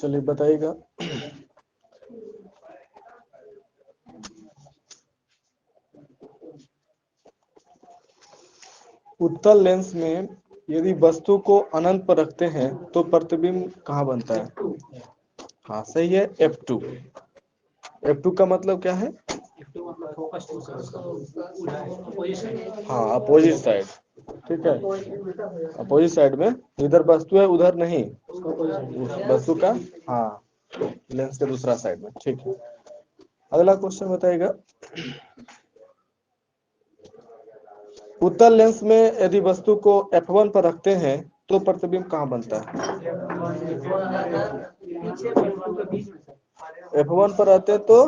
चलिए बताइएगा। उत्तल लेंस में यदि वस्तु को अनंत पर रखते हैं तो प्रतिबिंब कहाँ बनता है? हाँ सही है, F2। F2 का मतलब क्या है? हाँ, अपोजिट साइड। ठीक है, अपोजिट साइड में इधर वस्तु है उधर नहीं, वस्तु का हाँ लेंस के दूसरा साइड में। ठीक है, अगला क्वेश्चन बताइएगा। उत्तल लेंस में यदि वस्तु को F1 पर रखते हैं तो प्रतिबिंब कहाँ बनता है? F1 पर रहते तो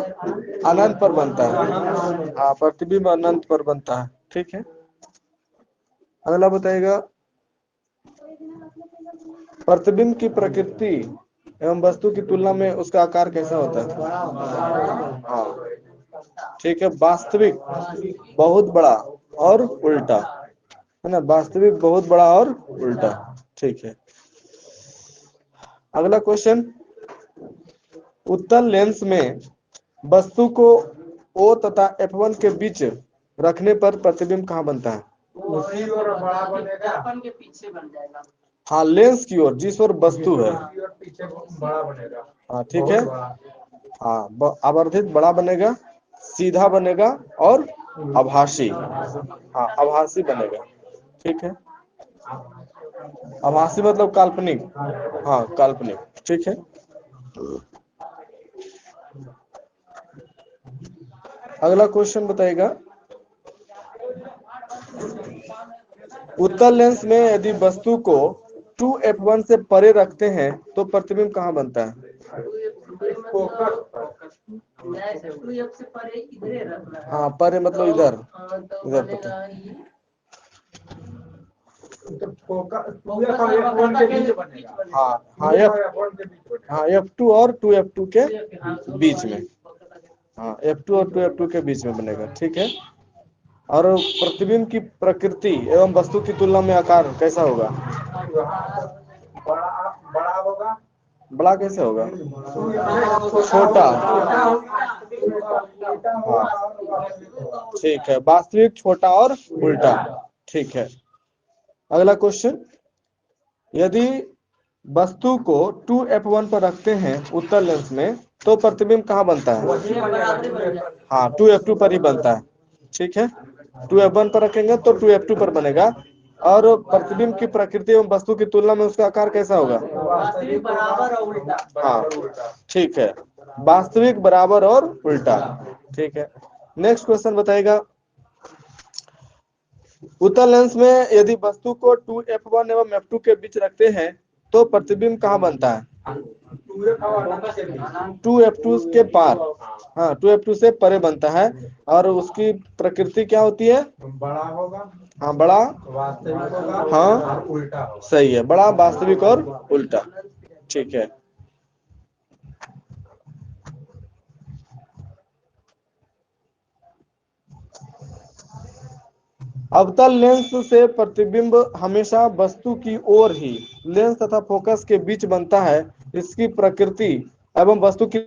अनंत पर बनता है। हाँ, प्रतिबिंब अनंत पर बनता है। ठीक है, अगला बताइएगा। प्रतिबिंब की प्रकृति एवं वस्तु की तुलना में उसका आकार कैसा होता है? हाँ ठीक है, वास्तविक बहुत बड़ा और उल्टा, है ना, वास्तविक बहुत बड़ा और उल्टा। ठीक है, अगला क्वेश्चन। उत्तल लेंस में वस्तु को O तथा F1 के बीच रखने पर प्रतिबिंब कहाँ बनता है? उसी ओर बड़ा बनेगा, F1 के पीछे बन जाएगा। हाँ, लेंस की ओर, जिस ओर वस्तु है पीछे बड़ा बनेगा। हाँ ठीक है, हाँ आवर्धित बड़ा बनेगा, सीधा बनेगा और आभासी, हाँ आभासी बनेगा। ठीक है, आभासी मतलब काल्पनिक, हाँ काल्पनिक। ठीक है, अगला क्वेश्चन बताइएगा। उत्तल लेंस में यदि वस्तु को 2F1 से परे रखते हैं तो प्रतिबिंब कहाँ बनता है? हाँ परे मतलब इधर, इधर पता। हाँ हाँ हाँ F2 और 2F2 के बीच में, हाँ F2 और 2F2 के बीच में बनेगा। ठीक है, और प्रतिबिंब की प्रकृति एवं वस्तु की तुलना में आकार कैसा होगा? बड़ा होगा। बड़ा कैसे होगा? छोटा। हाँ ठीक है, वास्तविक छोटा और उल्टा। ठीक है, अगला क्वेश्चन। यदि वस्तु को 2F1 पर रखते हैं उत्तल लेंस में तो प्रतिबिंब कहाँ बनता है? हाँ 2F2 पर ही बनता है। ठीक है, 2F1 पर रखेंगे तो 2F2 पर बनेगा। और प्रतिबिंब की प्रकृति एवं वस्तु की तुलना में उसका आकार कैसा होगा? बराबर और उल्टा। हाँ ठीक है, वास्तविक बराबर और उल्टा। ठीक है, नेक्स्ट क्वेश्चन बताइएगा। उत्तल लेंस में यदि वस्तु को 2F1 एवं F2 के बीच रखते हैं तो प्रतिबिंब कहाँ बनता है? 2F2 के पार, हाँ 2F2 से परे बनता है। और उसकी प्रकृति क्या होती है? बड़ा होगा। हाँ बड़ा, वास्तविक होगा। हाँ उल्टा होगा। सही है, बड़ा वास्तविक और उल्टा। ठीक है, अवतल लेंस से प्रतिबिंब हमेशा वस्तु की ओर ही लेंस तथा फोकस के बीच बनता है। इसकी प्रकृति एवं वस्तु की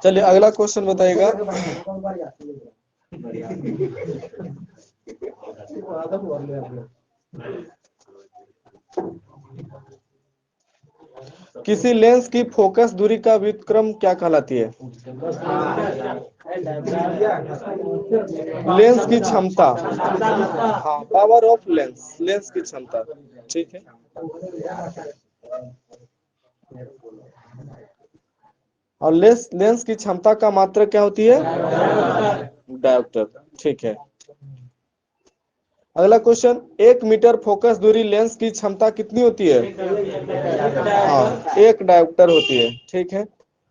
चलिए अगला क्वेश्चन बताइएगा। किसी लेंस की फोकस दूरी का व्युत्क्रम क्या कहलाती है? लेंस की क्षमता। हाँ, पावर ऑफ लेंस, लेंस की क्षमता। ठीक है। और लेंस की क्षमता का मात्रक क्या होती है? डायोप्टर। ठीक है। अगला क्वेश्चन, 1 मीटर फोकस दूरी लेंस की क्षमता कितनी होती है? हाँ, 1 डायोप्टर होती है। ठीक है।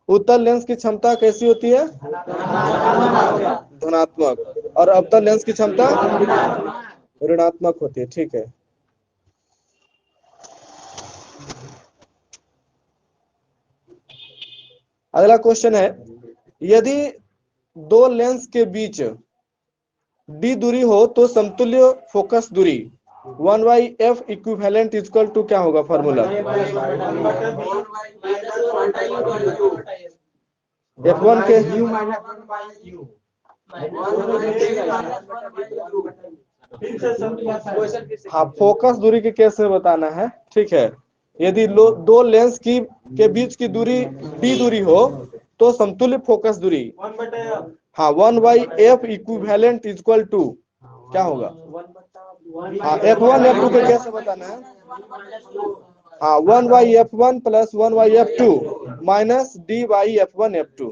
उत्तल लेंस की क्षमता कैसी होती है? धनात्मक। और अवतल लेंस की क्षमता ऋणात्मक होती है। ठीक है। अगला क्वेश्चन है, यदि दो लेंस के बीच d दूरी हो तो समतुल्य फोकस दूरी 1/f इक्विवेलेंट इक्वल टू क्या होगा फॉर्मूला? F1 के हाँ, फोकस दूरी के केस में बताना है। ठीक है। यदि दो लेंस के बीच की दूरी d दूरी हो तो समतुल्य फोकस दूरी हाँ 1/f इक्विवेलेंट इक्वल टू क्या होगा? हाँ, F1 F2 के कैसे बताना है? हाँ, 1/f1 plus 1/f2 minus d/f1 f2।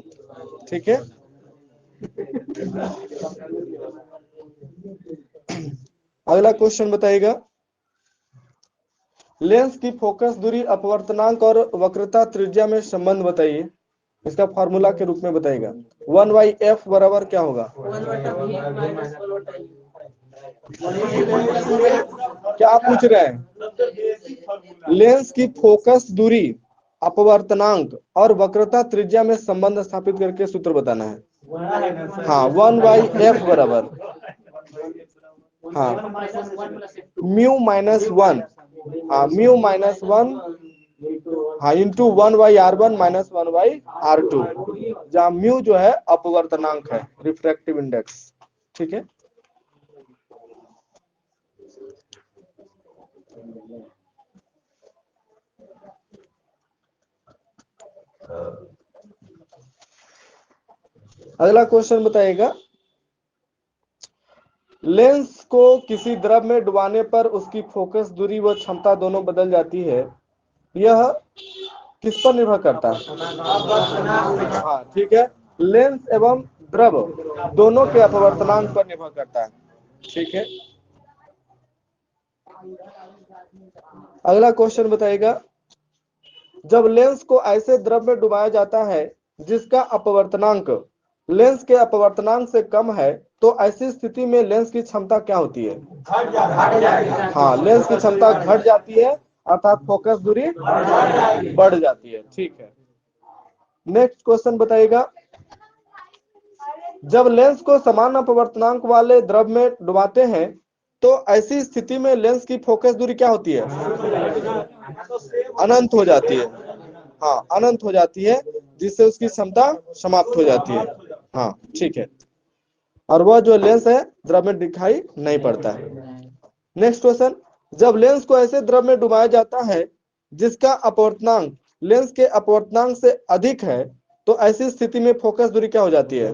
ठीक है। अगला क्वेश्चन बताइएगा, लेंस की फोकस दूरी अपवर्तनांक और वक्रता त्रिज्या में संबंध बताइए। इसका फॉर्मूला के रूप में बताइएगा। 1/f बराबर क्या होगा? क्या पूछ रहे हैं? लेंस की फोकस दूरी अपवर्तनांक और वक्रता त्रिज्या में संबंध स्थापित करके सूत्र बताना है। हाँ, 1/f बराबर हाँ म्यू माइनस 1 हाँ म्यू माइनस 1 हाँ इंटू 1/r1 माइनस 1/r2, जहाँ म्यू जो है अपवर्तनांक है, रिफ्रैक्टिव इंडेक्स। ठीक है। अगला क्वेश्चन बताइएगा, लेंस को किसी द्रव में डुबाने पर उसकी फोकस दूरी व क्षमता दोनों बदल जाती है, यह किस पर निर्भर करता है? हाँ ठीक है, लेंस एवं द्रव दोनों के अपवर्तनांक पर निर्भर करता है। ठीक है। अगला क्वेश्चन बताइएगा, जब लेंस को ऐसे द्रव में डुबाया जाता है जिसका अपवर्तनांक लेंस के अपवर्तनांक से कम है, तो ऐसी स्थिति में लेंस की क्षमता क्या होती है? हाँ, लेंस की क्षमता घट जाती है, अर्थात फोकस दूरी बढ़ जाती है। ठीक है। नेक्स्ट क्वेश्चन बताइएगा, जब लेंस को समान अपवर्तनांक वाले द्रव में डुबाते हैं तो ऐसी स्थिति में लेंस की फोकस दूरी क्या होती है? अनंत हो जाती है। हाँ, अनंत हो जाती है, जिससे उसकी क्षमता समाप्त हो जाती है। हाँ ठीक है। और वह जो लेंस है द्रव में दिखाई नहीं पड़ता है। नेक्स्ट क्वेश्चन, जब लेंस को ऐसे द्रव में डुबाया जाता है जिसका अपवर्तनांक लेंस के अपवर्तनांक से अधिक है, तो ऐसी स्थिति में फोकस दूरी क्या हो जाती है?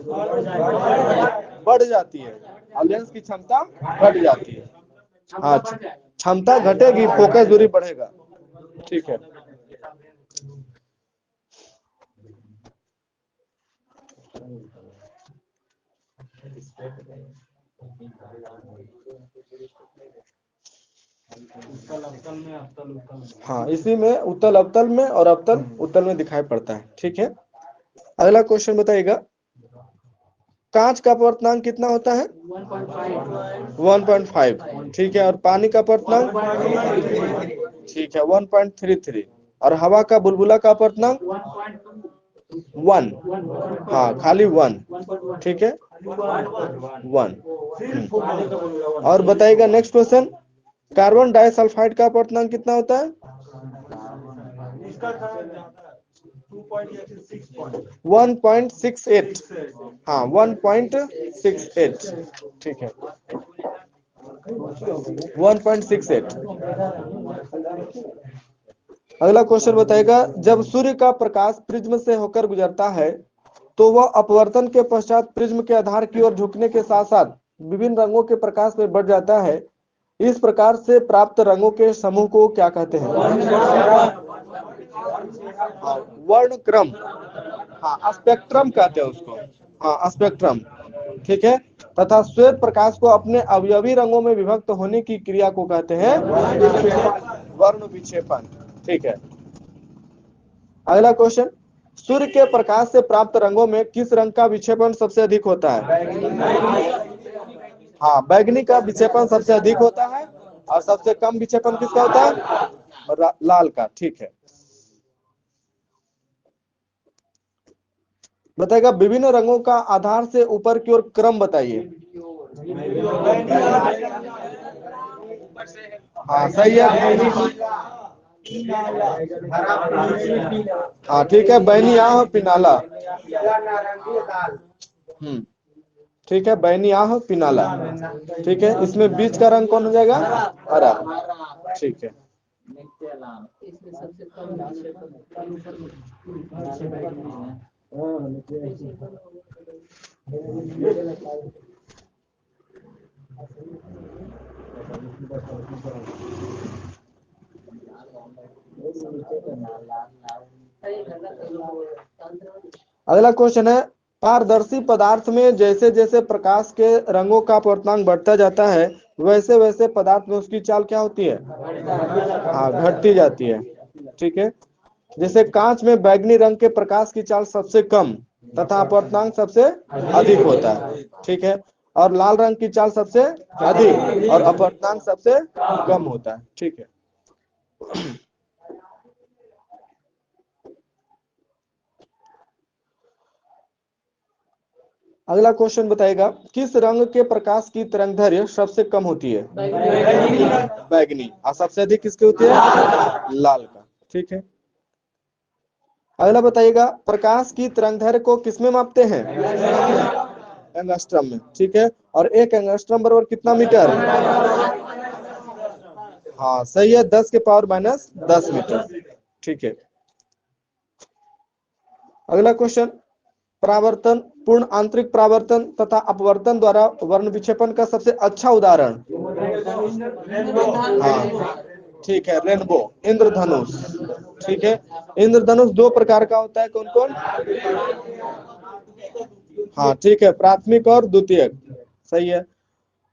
बढ़ जाती है, और लेंस की क्षमता घट जाती है। हाँ, क्षमता घटेगी, फोकस दूरी बढ़ेगा। ठीक है। हाँ, इसी में उत्तल अवतल में और अवतल उत्तल में दिखाई पड़ता है। ठीक है। अगला क्वेश्चन बताइएगा, कांच का अपवर्तनांक कितना होता है? 1.5। ठीक है। और पानी का अपवर्तनांक ठीक है 1.33। और हवा का बुलबुला का अपवर्तनांक 1। हाँ खाली 1। ठीक है 1। और बताइएगा नेक्स्ट क्वेश्चन, कार्बन डाइसल्फाइड का अपवर्तनांक कितना होता है? 1.68। हाँ 1.68। ठीक है 1.68। अगला क्वेश्चन बताएगा, जब सूर्य का प्रकाश प्रिज्म से होकर गुजरता है तो वह अपवर्तन के पश्चात प्रिज्म के आधार की ओर झुकने के साथ साथ विभिन्न रंगों के प्रकाश में बढ़ जाता है। इस प्रकार से प्राप्त रंगों के समूह को क्या कहते हैं? वर्णक्रम। हाँ स्पेक्ट्रम कहते हैं उसको। हाँ स्पेक्ट्रम। ठीक है। तथा श्वेत प्रकाश को अपने अवयवी रंगों में विभक्त होने की क्रिया को कहते हैं वर्ण विक्षेपण। ठीक है। अगला क्वेश्चन, सूर्य के प्रकाश से प्राप्त रंगों में किस रंग का विक्षेपण सबसे अधिक होता है? हाँ बैगनी का विक्षेपण सबसे अधिक होता है और सबसे कम विक्षेपण किसका होता है? लाल का। ठीक है। बताएगा विभिन्न रंगों का आधार से ऊपर की ओर क्रम बताइए। हाँ सही है। हाँ ठीक है बैनी आह पिनाला। ठीक है बैनी आह पिनाला। ठीक है इसमें बीच का रंग कौन हो जाएगा? हरा। ठीक है। इसमें सबसे कम अगला क्वेश्चन है, पारदर्शी पदार्थ में जैसे जैसे प्रकाश के रंगों का अपवर्तनांक बढ़ता जाता है वैसे वैसे पदार्थ में उसकी चाल क्या होती है? हाँ घटती जाती है। ठीक है। जैसे कांच में बैगनी रंग के प्रकाश की चाल सबसे कम तथा अपवर्तनांक सबसे अधिक होता है। ठीक है। और लाल रंग की चाल सबसे अधिक और अपवर्तनांक सबसे कम होता है। ठीक है। अगला क्वेश्चन बताएगा, किस रंग के प्रकाश की तरंगदैर्घ्य सबसे कम होती है? बैगनी। और सबसे अधिक किसकी होती है? लाल का। ठीक है। अगला बताइएगा, प्रकाश की तरंगदैर्घ्य को किसमें मापते हैं? एंगस्ट्रम में। ठीक है। और एक एंगस्ट्रम बराबर कितना मीटर? हाँ सही है 10 के पावर माइनस 10 मीटर। ठीक है। अगला क्वेश्चन, परावर्तन, पूर्ण आंतरिक परावर्तन तथा अपवर्तन द्वारा वर्ण विक्षेपण का सबसे अच्छा उदाहरण? हाँ ठीक है रेनबो, इंद्रधनुष। ठीक है। इंद्रधनुष दो प्रकार का होता है, कौन कौन? हाँ ठीक है प्राथमिक और द्वितीयक। सही है।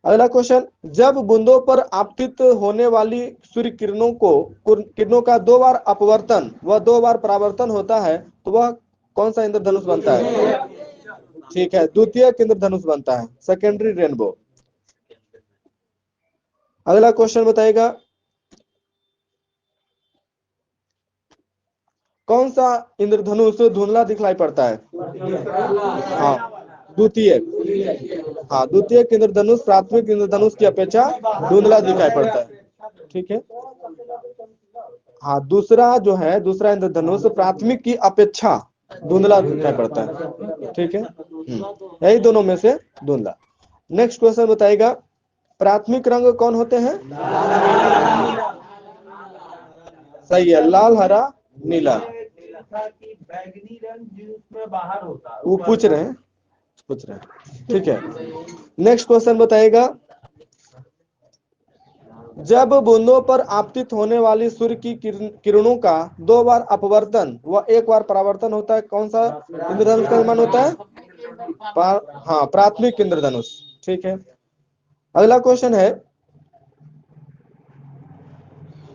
अगला क्वेश्चन, जब बूंदों पर आपतित होने वाली सूर्य किरणों का 2 बार अपवर्तन व 2 बार परावर्तन होता है तो वह कौन सा इंद्रधनुष बनता है? ठीक है द्वितीयक इंद्रधनुष बनता है, सेकेंडरी रेनबो। अगला क्वेश्चन बताइएगा, कौन सा इंद्रधनुष धुंधला दिखलाई पड़ता है? हाँ द्वितीयक। हाँ द्वितीयक इंद्रधनुष प्राथमिक इंद्रधनुष की अपेक्षा धुंधला दिखाई पड़ता है। ठीक है। हाँ दूसरा जो है दूसरा इंद्रधनुष प्राथमिक की अपेक्षा धुंधला दिखाई पड़ता है। ठीक है। यही दोनों में से धुंधला। नेक्स्ट क्वेश्चन बताइएगा, प्राथमिक रंग कौन होते हैं? सही है लाल हरा नीला। बैगनी रंग जिसमें बाहर होता है वो पूछ रहे हैं। ठीक है। नेक्स्ट क्वेश्चन बताइएगा, जब बूंदों पर आपतित होने वाली सूर्य की किरणों का 2 बार अपवर्तन व 1 बार परावर्तन होता है कौन सा इंद्रधनुष का निर्माण होता है? हाँ प्राथमिक इंद्रधनुष। ठीक है। अगला क्वेश्चन है,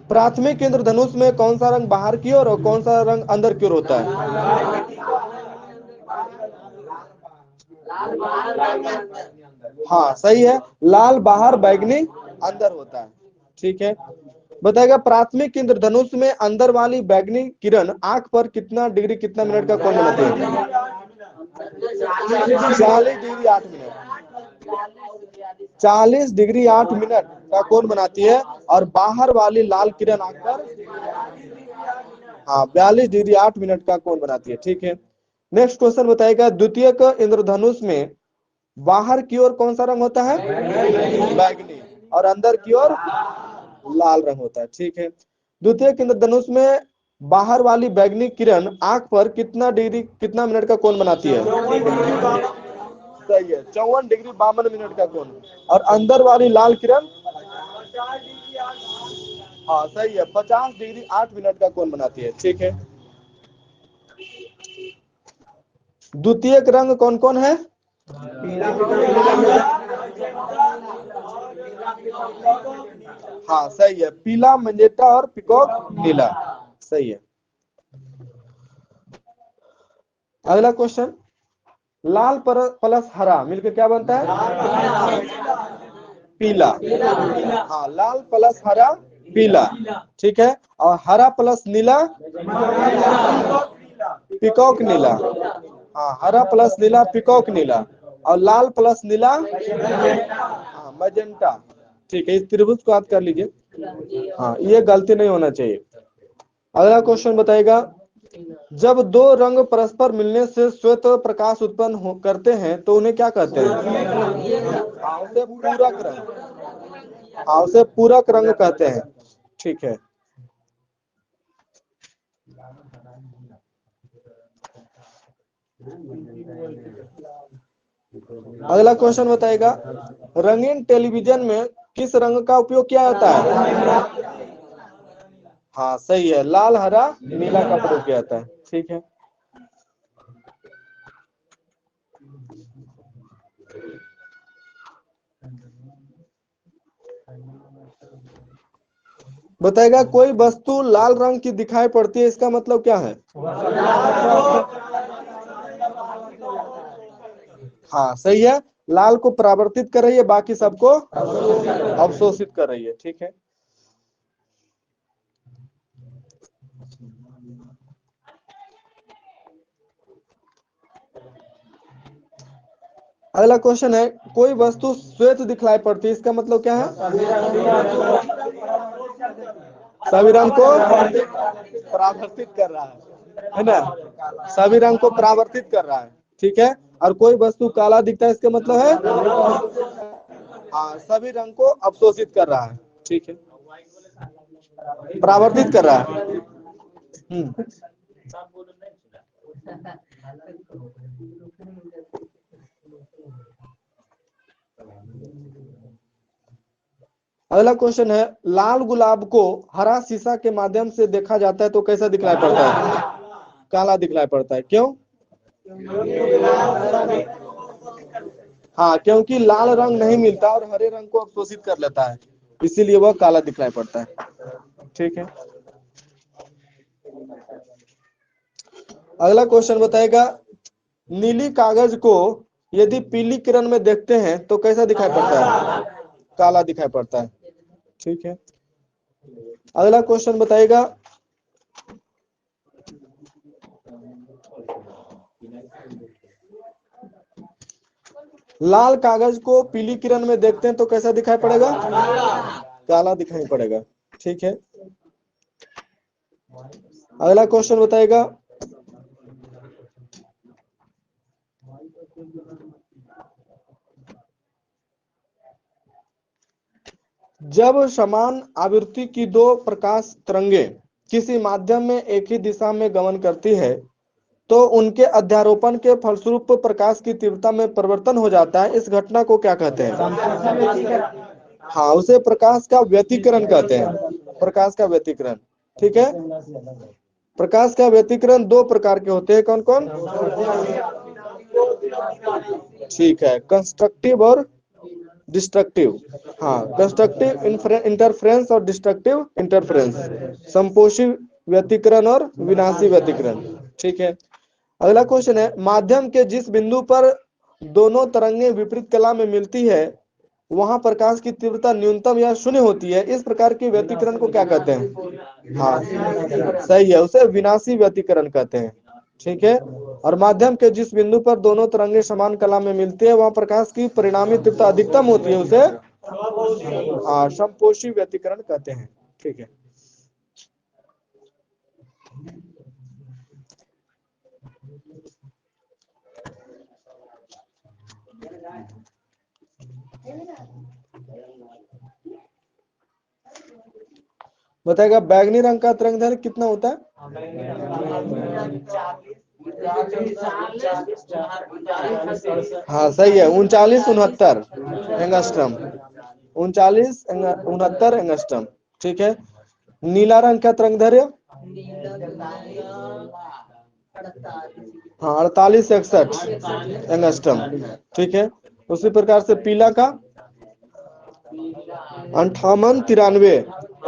प्राथमिक इंद्रधनुष में कौन सा रंग बाहर की ओर और कौन सा रंग अंदर की ओर होता है? हाँ सही है लाल बाहर बैगनी अंदर होता है। ठीक है। बताएगा प्राथमिक इंद्रधनुष में अंदर वाली बैगनी किरण आंख पर कितना डिग्री कितना मिनट का कोण बनाती है? 40 डिग्री 8 मिनट। 40 डिग्री 8 मिनट का कोण बनाती है। और बाहर वाली लाल किरण आंख पर 42 डिग्री 8 मिनट का कोण बनाती है। ठीक है। नेक्स्ट क्वेश्चन बताएगा द्वितीयक इंद्रधनुष में बाहर की ओर कौन सा रंग होता है? बैगनी। और अंदर की ओर लाल रंग होता है। ठीक है। द्वितीयक इंद्रधनुष में बाहर वाली बैगनी किरण आंख पर कितना डिग्री कितना मिनट का कोण बनाती है? सही है, 54 डिग्री 52 मिनट का कोण। और अंदर वाली लाल किरण सही है, 50 डिग्री 8 मिनट का कोण बनाती है। ठीक है। द्वितीयक रंग कौन कौन है? सही है, पीला, मैजेंटा और पीकॉक नीला। सही है। अगला क्वेश्चन, लाल प्लस हरा मिलकर क्या बनता है? पीला। लाल प्लस हरा पीला। ठीक है। और हरा प्लस नीला पीकॉक नीला। हरा प्लस नीला पीकॉक नीला। और लाल प्लस नीला मैजेंटा। ठीक है, इस त्रिभुज को याद कर लीजिए। ये गलती नहीं होना चाहिए। अगला क्वेश्चन बताएगा, जब दो रंग परस्पर मिलने से श्वेत प्रकाश उत्पन्न करते हैं तो उन्हें क्या कहते हैं? उसे पूरक रंग। उसे पूरक रंग कहते हैं। ठीक है। अगला क्वेश्चन बताएगा, रंगीन टेलीविजन में किस रंग का उपयोग किया जाता है? सही है, लाल हरा नीला का प्रयोग किया जाता है। ठीक है। बताएगा कोई वस्तु लाल रंग की दिखाई पड़ती है, इसका मतलब क्या है? सही है, लाल को परावर्तित कर रही है, बाकी सबको अवशोषित कर रही है। ठीक है। अगला क्वेश्चन है, कोई वस्तु श्वेत दिखलाई पड़ती है, इसका मतलब क्या है? सभी रंग को परावर्तित कर रहा है ना? सभी रंग को परावर्तित कर रहा है। ठीक है। और कोई वस्तु काला दिखता है, इसका मतलब है सभी रंग को अवशोषित कर रहा है। ठीक है, परावर्तित कर रहा है। अगला क्वेश्चन है, लाल गुलाब को हरा शीशा के माध्यम से देखा जाता है तो कैसा दिखलाई पड़ता है? काला दिखलाई पड़ता है। क्यों? क्योंकि लाल रंग नहीं मिलता और हरे रंग को अवशोषित कर लेता है, इसीलिए वह काला दिखलाई पड़ता है। ठीक है। अगला क्वेश्चन बताएगा, नीली कागज को यदि पीली किरण में देखते हैं तो कैसा दिखाई पड़ता है? काला दिखाई पड़ता है। ठीक है। अगला क्वेश्चन बताएगा, लाल कागज को पीली किरण में देखते हैं तो कैसा दिखाई पड़ेगा? काला दिखाई पड़ेगा। ठीक है। अगला क्वेश्चन बताएगा, जब समान आवृत्ति की दो प्रकाश तरंगें किसी माध्यम में एक ही दिशा में गमन करती है तो उनके अध्यारोपण के फलस्वरूप प्रकाश की तीव्रता में परिवर्तन हो जाता है, इस घटना को क्या कहते हैं? उसे प्रकाश का व्यतिकरण कहते हैं। प्रकाश का व्यतिकरण। ठीक है। प्रकाश का व्यतिकरण दो प्रकार के होते हैं, कौन कौन? ठीक है, कंस्ट्रक्टिव और डिस्ट्रक्टिव। कंस्ट्रक्टिव इंटरफेरेंस और डिस्ट्रक्टिव इंटरफेरेंस, संपोषी व्यतिकरण और विनाशी व्यतिकरण। ठीक है। अगला क्वेश्चन है, माध्यम के जिस बिंदु पर दोनों तरंगें विपरीत कला में मिलती है वहां प्रकाश की तीव्रता न्यूनतम या शून्य होती है, इस प्रकार के व्यतिकरण को क्या कहते हैं? हाँ सही है, उसे विनाशी व्यतिकरण कहते हैं। ठीक है, और माध्यम के जिस बिंदु पर दोनों तरंगे समान कला में मिलती है वहां प्रकाश की परिणामी तीव्रता अधिकतम होती है, उसे समपोषी व्यतिकरण कहते हैं। ठीक है, बताएगा बैगनी रंग का तरंगदैर्घ्य कितना होता है? हाँ सही है, 3969 एंगस्ट्रम, 3969 एंगस्ट्रम। ठीक है, नीला रंग का तरंगदैर्घ्य? हाँ 4861 एंगस्ट्रम। ठीक है, उसी प्रकार से पीला का 5893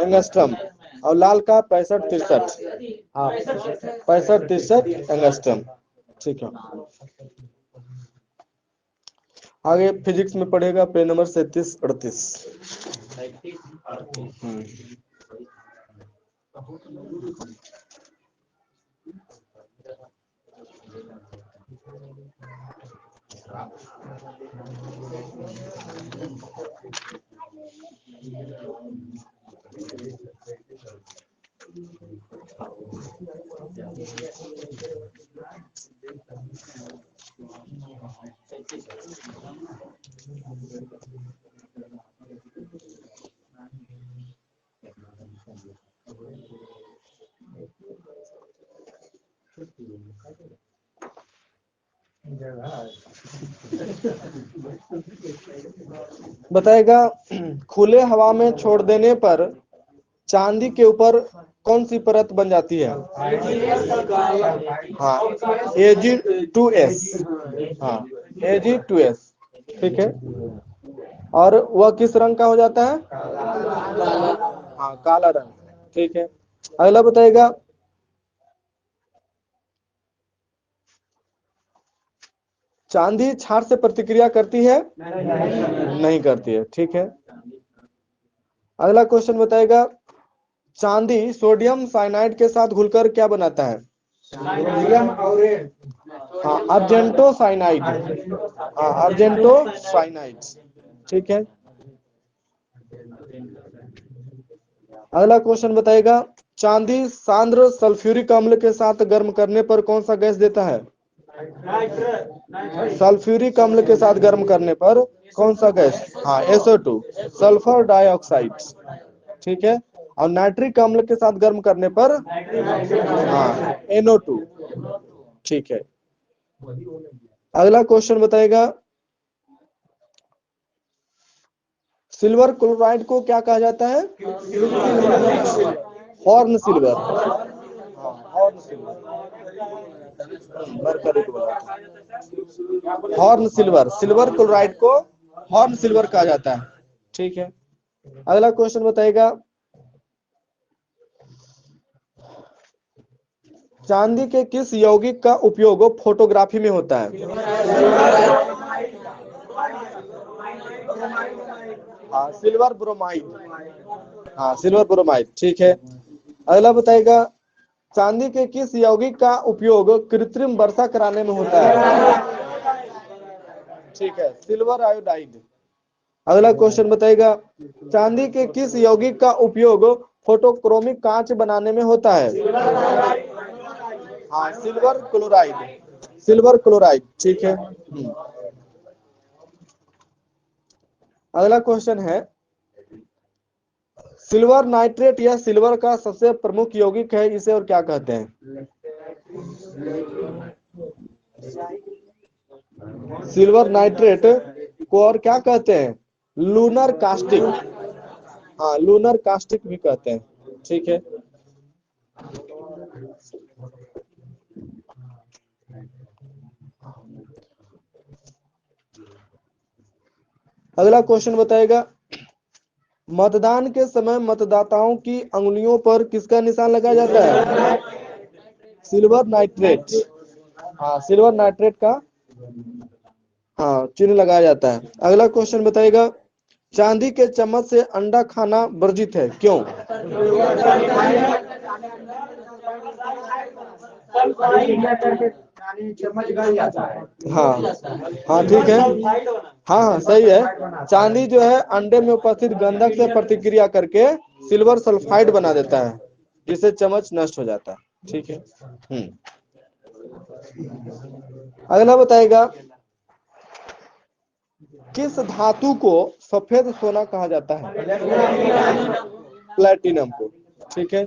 एंगस्ट्रम और लाल का 6563, हाँ 6563 एंगस्ट्रम। ठीक है, आगे फिजिक्स में पढ़ेगा पेज नंबर 3738। बताएगा खुले हवा में छोड़ देने पर चांदी के ऊपर कौन सी परत बन जाती है? हाँ Ag2S, हाँ Ag2S। ठीक है, और वह किस रंग का हो जाता है? हाँ काला रंग। ठीक है, अगला बताइएगा चांदी क्षार से प्रतिक्रिया करती है? नहीं करती है। ठीक है, अगला क्वेश्चन बताएगा चांदी सोडियम साइनाइड के साथ घुलकर क्या बनाता है? हाँ अर्जेंटो साइनाइड, हाँ अर्जेंटो साइनाइड। ठीक है, अगला क्वेश्चन बताएगा चांदी सांद्र सल्फ्यूरिक अम्ल के साथ गर्म करने पर कौन सा गैस देता है? सल्फ्यूरिक अम्ल के साथ गर्म करने पर कौन सा गैस? हाँ SO2, सल्फर डाइऑक्साइड। ठीक है, और नाइट्रिक अम्ल के साथ गर्म करने पर हाँ NO2। ठीक है, अगला क्वेश्चन बताएगा सिल्वर क्लोराइड को क्या कहा जाता है? Horn silver, horn silver, horn silver, silver chloride को हॉर्न सिल्वर कहा जाता है। ठीक है, अगला क्वेश्चन बताइएगा चांदी के किस यौगिक का उपयोग फोटोग्राफी में होता है? हाँ सिल्वर ब्रोमाइड, हाँ सिल्वर ब्रोमाइड। ठीक है, अगला बताइएगा चांदी के किस यौगिक का उपयोग कृत्रिम वर्षा कराने में होता है? ठीक है, सिल्वर आयोडाइड। अगला क्वेश्चन बताइएगा चांदी के किस यौगिक का उपयोग फोटोक्रोमिक कांच बनाने में होता है? हाँ सिल्वर क्लोराइड, सिल्वर क्लोराइड। ठीक है, अगला क्वेश्चन है सिल्वर नाइट्रेट या सिल्वर का सबसे प्रमुख यौगिक है, इसे और क्या कहते हैं? सिल्वर नाइट्रेट को और क्या कहते हैं? लूनर कास्टिक, हाँ लूनर कास्टिक भी कहते हैं। ठीक है, अगला क्वेश्चन बताएगा मतदान के समय मतदाताओं की अंगुलियों पर किसका निशान लगाया जाता है? सिल्वर नाइट्रेट, हाँ सिल्वर नाइट्रेट का हाँ चिन्ह लगाया जाता है। अगला क्वेश्चन बताइएगा चांदी के चम्मच से अंडा खाना वर्जित है, क्यों? चम्मच गल जाता है। हाँ हाँ ठीक है, हाँ हाँ सही है। चांदी जो है अंडे में उपस्थित गंधक से प्रतिक्रिया करके सिल्वर सल्फाइड बना देता है, जिससे चम्मच नष्ट हो जाता है। ठीक है। अगला बताएगा, किस धातु को सफेद सोना कहा जाता है? प्लेटिनम को। ठीक है।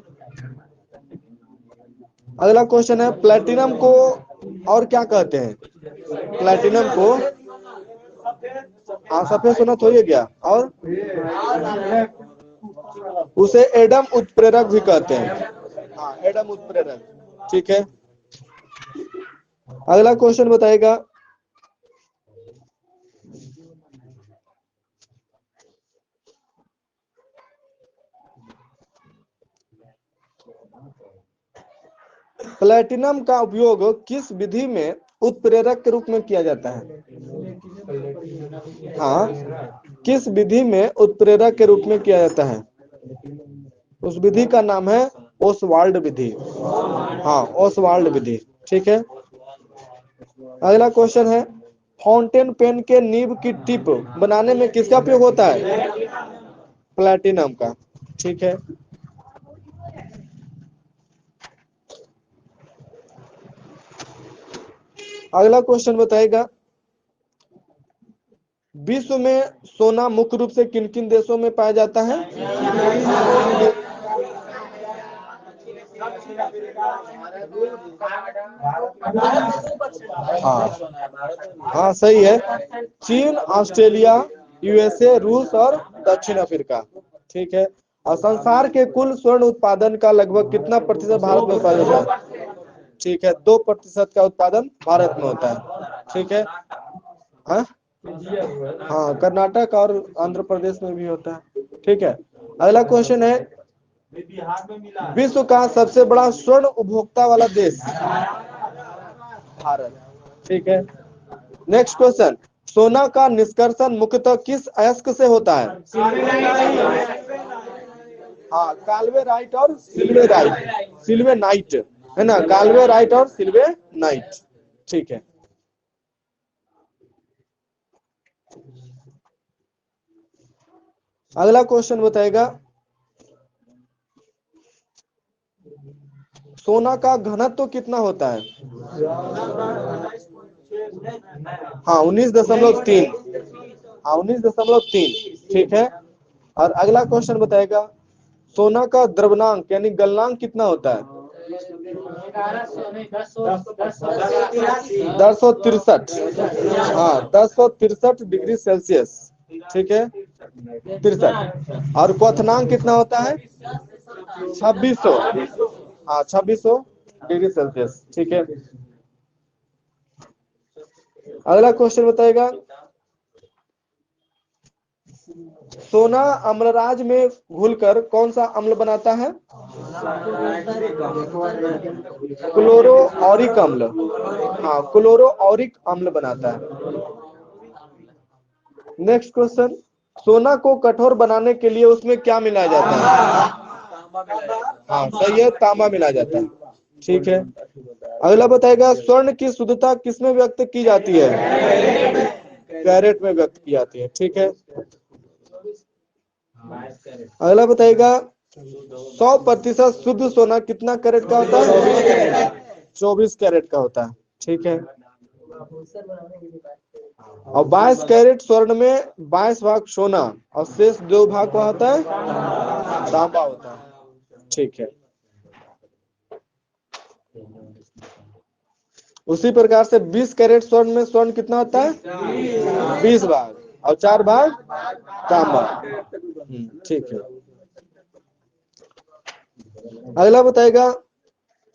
अगला क्वेश्चन है, प्लेटिनम को और क्या कहते हैं? प्लेटिनम को सफेद सोना थोड़ी है क्या, और उसे एडम उत्प्रेरक भी कहते हैं। हाँ, एडम उत्प्रेरक। ठीक है। अगला क्वेश्चन बताएगा, प्लेटिनम का उपयोग किस विधि में उत्प्रेरक के रूप में किया जाता है? हाँ, किस विधि में उत्प्रेरक के रूप में किया जाता है? उस विधि का नाम है ओसवाल्ड विधि। हाँ, ओसवाल्ड विधि। ठीक है। अगला क्वेश्चन है, फाउंटेन पेन के नीब की टिप बनाने में किसका उपयोग होता है? प्लेटिनम का। ठीक है। अगला क्वेश्चन बताएगा, विश्व में सोना मुख्य रूप से किन किन देशों में पाया जाता है? हाँ हाँ सही है, चीन, ऑस्ट्रेलिया, यूएसए, रूस और दक्षिण अफ्रीका। ठीक है। और संसार के कुल स्वर्ण उत्पादन का लगभग कितना प्रतिशत भारत में उत्पादन होता है? ठीक है, 2% का उत्पादन भारत में होता है। ठीक है। हाँ हाँ, कर्नाटक और आंध्र प्रदेश में भी होता है। ठीक है। अगला क्वेश्चन है, विश्व का सबसे बड़ा स्वर्ण उपभोक्ता वाला देश? भारत। ठीक है। नेक्स्ट क्वेश्चन, सोना का निष्कर्षण मुख्यतः किस अयस्क से होता है? हाँ, काल्वेराइट और सिल्वेराइट, सिल्वेनाइट है ना, काल्वेराइट और सिल्वेनाइट। ठीक है। अगला क्वेश्चन बताएगा, सोना का घनत्व तो कितना होता है? हाँ, 19.3। हाँ, 19.3। ठीक है। और अगला क्वेश्चन बताएगा, सोना का द्रव्यनांक यानी गलनांक कितना होता है? 1063। हाँ, 1063 डिग्री सेल्सियस। ठीक है, 63। और क्वथनांक कितना होता है? 2600। हाँ, 2600 डिग्री सेल्सियस। ठीक है। अगला क्वेश्चन बताएगा, सोना अम्लराज में घुलकर कौन सा अम्ल बनाता है? क्लोरो ऑरिक अम्ल। हाँ, क्लोरो ऑरिक अम्ल बनाता है। नेक्स्ट क्वेश्चन, सोना को कठोर बनाने के लिए उसमें क्या मिलाया जाता है? हाँ सही है, तांबा मिलाया जाता है। ठीक है। अगला बताएगा, स्वर्ण की शुद्धता किसमें व्यक्त की जाती है? कैरेट में व्यक्त की जाती है। ठीक है। अगला बताएगा, 100% शुद्ध सोना कितना कैरेट का होता है? 24 कैरेट का होता है। ठीक है। और 22 कैरेट स्वर्ण में 22 भाग सोना और शेष 2 भाग क्या होता है? तांबा होता है। ठीक है। उसी प्रकार से 20 कैरेट स्वर्ण में स्वर्ण कितना होता है? 20 भाग और 4 भाग तांबा। ठीक है। अगला बताएगा,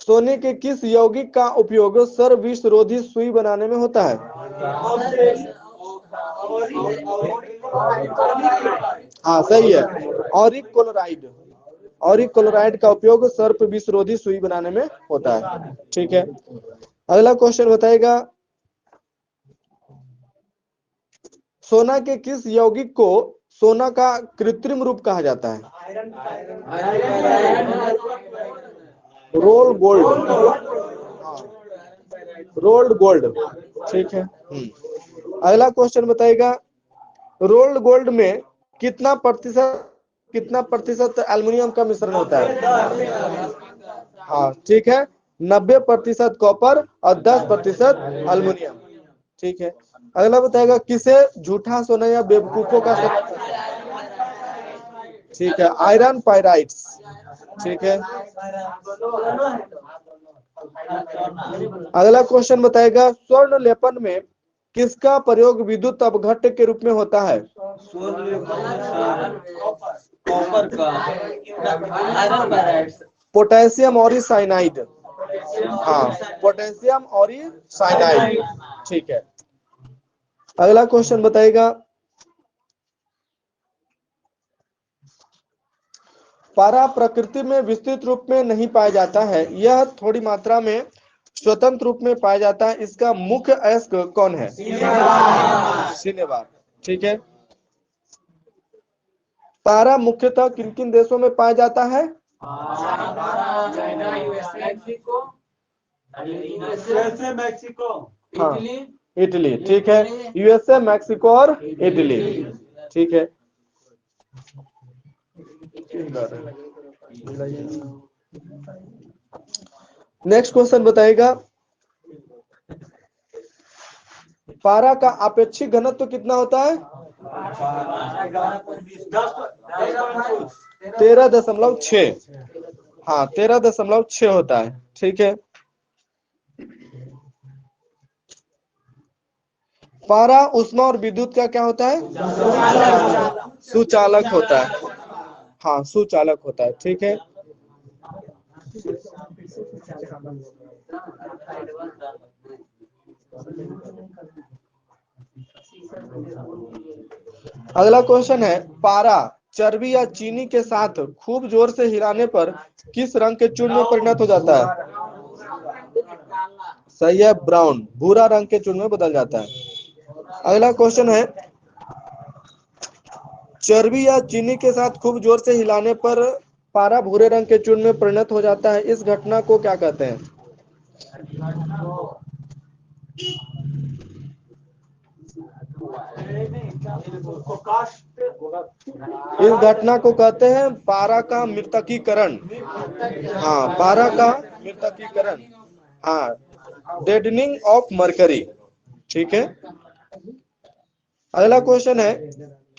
सोने के किस यौगिक का उपयोग सर्वविषरोधी सुई बनाने में होता है? हाँ सही है, ऑरिक क्लोराइड। ऑरिक क्लोराइड का उपयोग सर्प विषरोधी सुई बनाने में होता है। ठीक है। अगला क्वेश्चन बताएगा, सोना के किस यौगिक को सोना का कृत्रिम रूप कहा जाता है? Roll gold. Rolled gold. ठीक है। अगला क्वेश्चन बताइएगा, रोल्ड गोल्ड में कितना प्रतिशत एल्युमिनियम का मिश्रण होता है? हाँ ठीक है, 90% कॉपर और 10% एल्युमिनियम। ठीक है। अगला बताएगा, किसे झूठा सोना या बेवकूफों का सोना कहते हैं? ठीक है, आयरन पाइराइट्स। ठीक है। अगला क्वेश्चन बताएगा, स्वर्ण लेपन में किसका प्रयोग विद्युत अपघट्य के रूप में होता है? कॉपर का आयरन पैराइड्स। पोटेशियम और साइनाइड। हाँ, पोटेशियम और साइनाइड। ठीक है। अगला क्वेश्चन बताइएगा, पारा प्रकृति में विस्तृत रूप में नहीं पाया जाता है, यह थोड़ी मात्रा में स्वतंत्र रूप में पाया जाता है, इसका मुख्य अयस्क कौन है? सिनेबार। ठीक है। पारा मुख्यतः किन किन देशों में पाया जाता है? मैक्सिको। हाँ, इटली। ठीक है, यूएसए, मैक्सिको और इटली। ठीक है। नेक्स्ट क्वेश्चन बताइएगा, पारा का अपेक्षिक घनत्व कितना होता है? 13.6। हाँ, 13.6 होता है। ठीक है। पारा उष्मा और विद्युत का क्या होता है? सुचालक होता है। हाँ, सुचालक होता है। ठीक है। अगला क्वेश्चन है, पारा चर्बी या चीनी के साथ खूब जोर से हिलाने पर किस रंग के चूर्ण में परिणत हो जाता है? सही है, ब्राउन, भूरा रंग के चूर्ण में बदल जाता है। अगला क्वेश्चन है, चर्बी या चीनी के साथ खूब जोर से हिलाने पर पारा भूरे रंग के चूर्ण में परिणत हो जाता है, इस घटना को क्या कहते हैं? इस घटना को कहते हैं पारा का मृतकीकरण। हाँ, पारा का मृतकीकरण। हाँ, डेडनिंग ऑफ मरकरी। ठीक है। अगला क्वेश्चन है,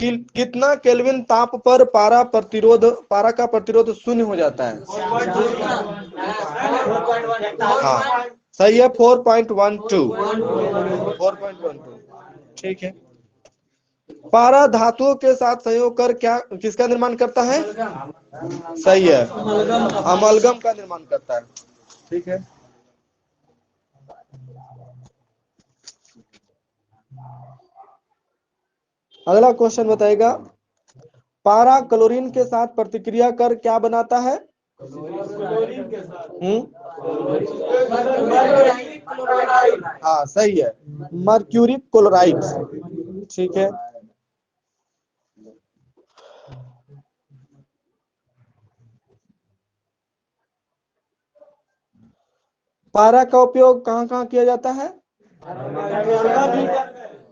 कितना केल्विन ताप पर पारा का प्रतिरोध शून्य हो जाता है? हाँ सही है, 4.12। 4.12। ठीक है। पारा धातुओं के साथ संयोग कर किसका निर्माण करता है? सही है, अमलगम का निर्माण करता है। ठीक है। अगला क्वेश्चन बताएगा, पारा क्लोरीन के साथ प्रतिक्रिया कर क्या बनाता है? हाँ सही है, मर्क्यूरी क्लोराइड। ठीक है। पारा का उपयोग कहाँ कहाँ किया जाता है?